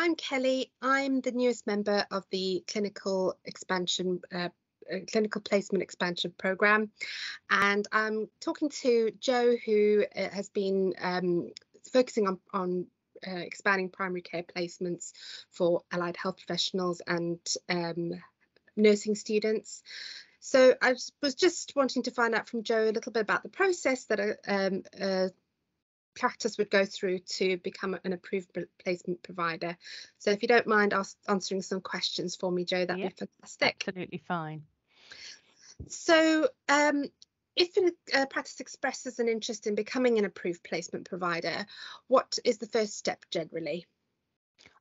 I'm Kelley. I'm the newest member of the clinical placement expansion program, and I'm talking to Jo, who has been focusing on expanding primary care placements for allied health professionals and nursing students. So I was just wanting to find out from Jo a little bit about the process that a practice would go through to become an approved placement provider. So if you don't mind answering some questions for me, Jo, that'd be fantastic. Absolutely fine. So if a practice expresses an interest in becoming an approved placement provider, what is the first step generally?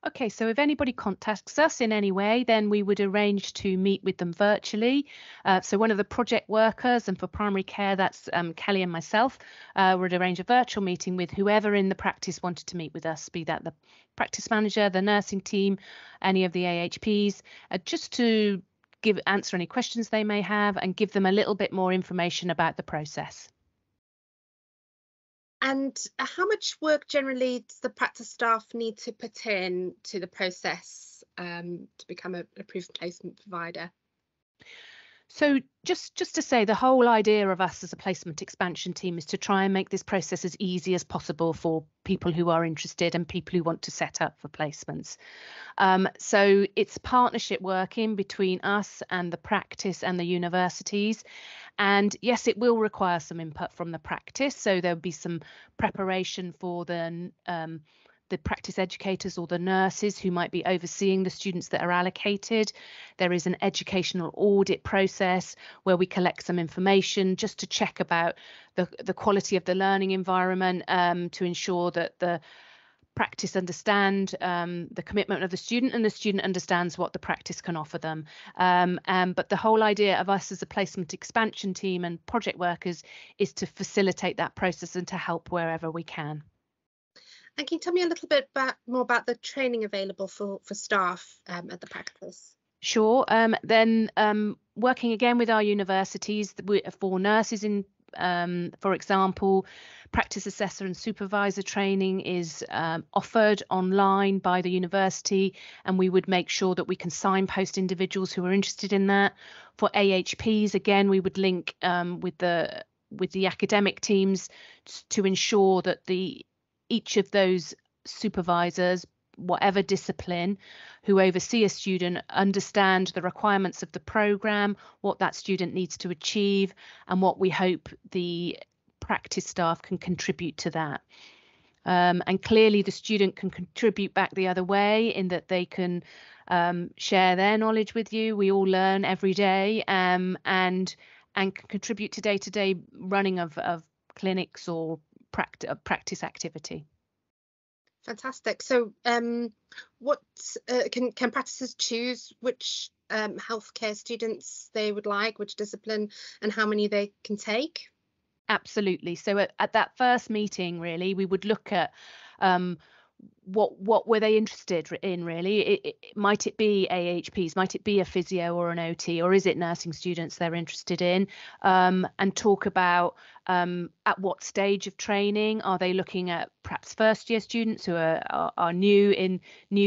Okay, so if anybody contacts us in any way, then we would arrange to meet with them virtually. So one of the project workers, and for primary care, that's Kelley and myself, would arrange a virtual meeting with whoever in the practice wanted to meet with us, be that the practice manager, the nursing team, any of the AHPs, just to answer any questions they may have and give them a little bit more information about the process. And how much work generally does the practice staff need to put in to the process to become an approved placement provider? So just to say, the whole idea of us as a placement expansion team is to try and make this process as easy as possible for people who are interested and people who want to set up for placements. So it's partnership working between us and the practice and the universities. And yes, it will require some input from the practice. So there'll be some preparation for the practice educators or the nurses who might be overseeing the students that are allocated. There is an educational audit process where we collect some information just to check about the quality of the learning environment, to ensure that the practice understand the commitment of the student and the student understands what the practice can offer them. But the whole idea of us as a placement expansion team and project workers is to facilitate that process and to help wherever we can. And can you tell me a little bit more about the training available for staff at the practice? Sure. Then working again with our universities for nurses in, for example, practice assessor and supervisor training is offered online by the university, and we would make sure that we can signpost individuals who are interested in that. For AHPs, again, we would link with the academic teams to ensure that each of those supervisors, whatever discipline, who oversee a student, understand the requirements of the program, what that student needs to achieve, and what we hope the practice staff can contribute to that. And clearly the student can contribute back the other way in that they can share their knowledge with you. We all learn every day, and can contribute to day-to-day running of clinics or practice activity. Fantastic. So what can practices choose which healthcare students they would like, which discipline, and how many they can take? Absolutely. So at that first meeting, really, we would look at what were they interested in, really. Might it be AHPs, might it be a physio or an OT, or is it nursing students they're interested in, and talk about at what stage of training are they looking at, perhaps first year students who are new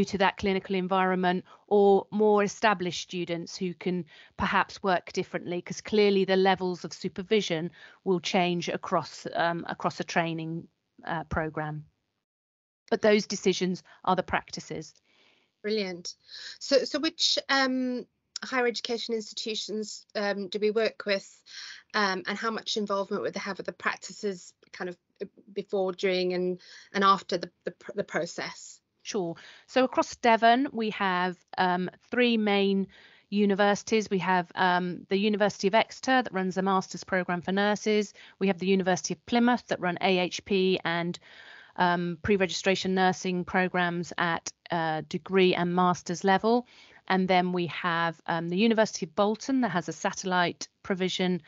to that clinical environment, or more established students who can perhaps work differently, because clearly the levels of supervision will change across a training program. But those decisions are the practices. Brilliant. So which higher education institutions do we work with, and how much involvement would they have with the practices kind of before, during and after the process? Sure. So across Devon, we have 3 main universities. We have the University of Exeter that runs a master's program for nurses. We have the University of Plymouth that run AHP and pre-registration nursing programs at degree and master's level. And then we have the University of Bolton that has a satellite provision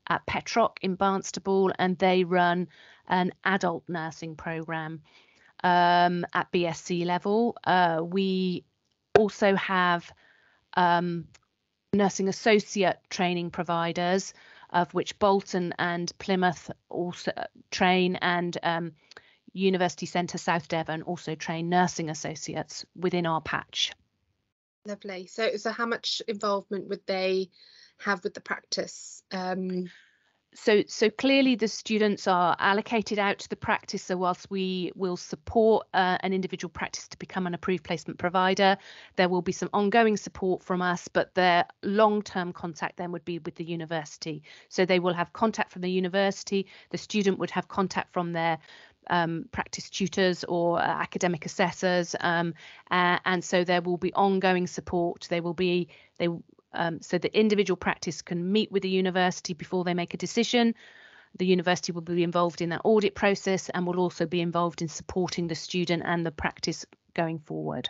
at Petrock in Barnstaple, and they run an adult nursing program at BSc level. We also have nursing associate training providers, of which Bolton and Plymouth also train, and University Centre South Devon also train nursing associates within our patch. Lovely. So how much involvement would they have with the practice? So clearly the students are allocated out to the practice. So whilst we will support an individual practice to become an approved placement provider, there will be some ongoing support from us, but their long-term contact then would be with the university. So they will have contact from the university, the student would have contact from their practice tutors or academic assessors, and so there will be ongoing support. So the individual practice can meet with the university before they make a decision. The university will be involved in that audit process and will also be involved in supporting the student and the practice going forward.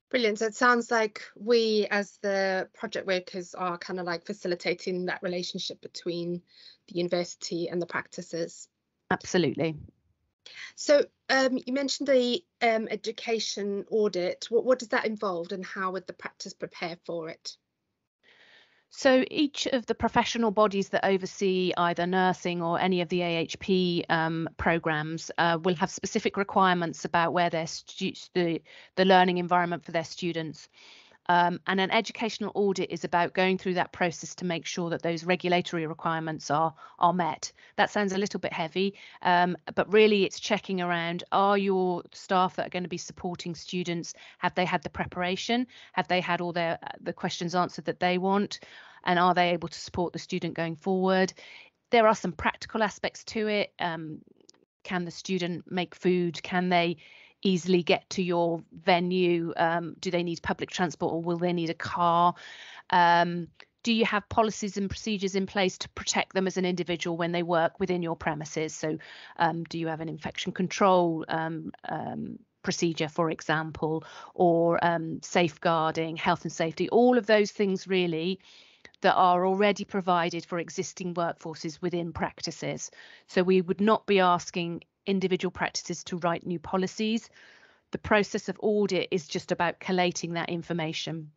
Brilliant. So it sounds like we as the project workers are kind of like facilitating that relationship between the university and the practices. Absolutely. So you mentioned the education audit. What does that involve and how would the practice prepare for it? So each of the professional bodies that oversee either nursing or any of the AHP programs will have specific requirements about where the learning environment for their students. And an educational audit is about going through that process to make sure that those regulatory requirements are met. That sounds a little bit heavy, but really it's checking around, are your staff that are going to be supporting students, have they had the preparation? Have they had all the questions answered that they want? And are they able to support the student going forward? There are some practical aspects to it. Can the student make food? Can they easily get to your venue? Do they need public transport or will they need a car? Do you have policies and procedures in place to protect them as an individual when they work within your premises? So do you have an infection control procedure, for example, or safeguarding, health and safety, all of those things really that are already provided for existing workforces within practices. So we would not be asking individual practices to write new policies. The process of audit is just about collating that information.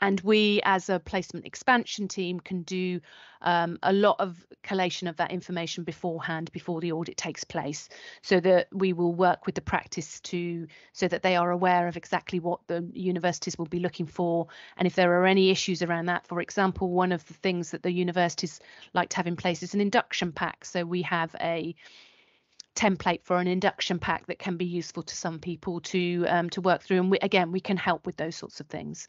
And we as a placement expansion team can do a lot of collation of that information beforehand, before the audit takes place, so that we will work with the practice so that they are aware of exactly what the universities will be looking for. And if there are any issues around that, for example, one of the things that the universities like to have in place is an induction pack. So we have a template for an induction pack that can be useful to some people to work through. And we can help with those sorts of things.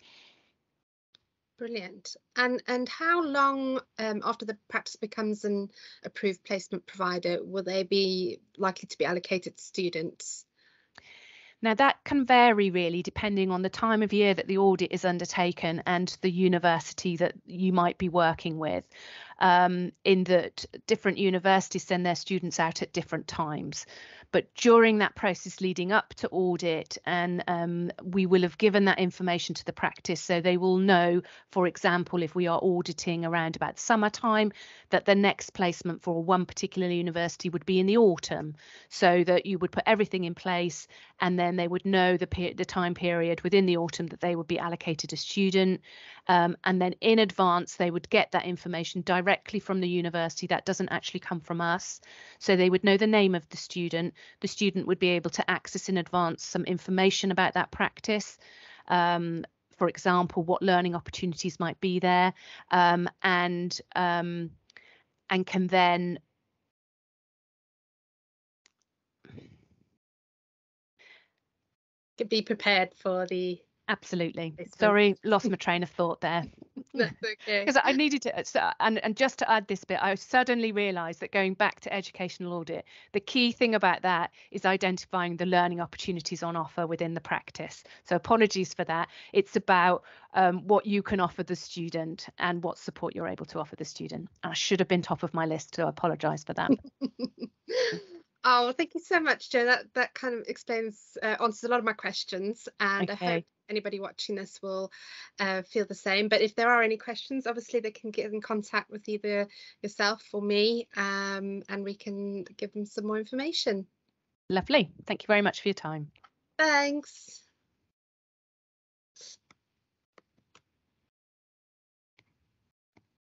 Brilliant. And how long after the practice becomes an approved placement provider will they be likely to be allocated to students? Now that can vary really depending on the time of year that the audit is undertaken and the university that you might be working with, in that different universities send their students out at different times. But during that process leading up to audit, and we will have given that information to the practice, so they will know, for example, if we are auditing around about summertime, that the next placement for one particular university would be in the autumn, so that you would put everything in place, and then they would know the time period within the autumn that they would be allocated a student, and then in advance they would get that information directly from the university. That doesn't actually come from us, so they would know the name of the student. The student would be able to access in advance some information about that practice, for example, what learning opportunities might be there, and can then be prepared for the Absolutely. placement. Sorry, lost my train of thought there. That's okay. Because I needed to, and just to add this bit, I suddenly realised that going back to educational audit, the key thing about that is identifying the learning opportunities on offer within the practice. So apologies for that. It's about what you can offer the student and what support you're able to offer the student. I should have been top of my list, so I apologise for that. Oh, thank you so much, Jo. That kind of explains, answers a lot of my questions, and Okay. I hope anybody watching this will feel the same. But if there are any questions, obviously they can get in contact with either yourself or me, and we can give them some more information. Lovely. Thank you very much for your time. Thanks.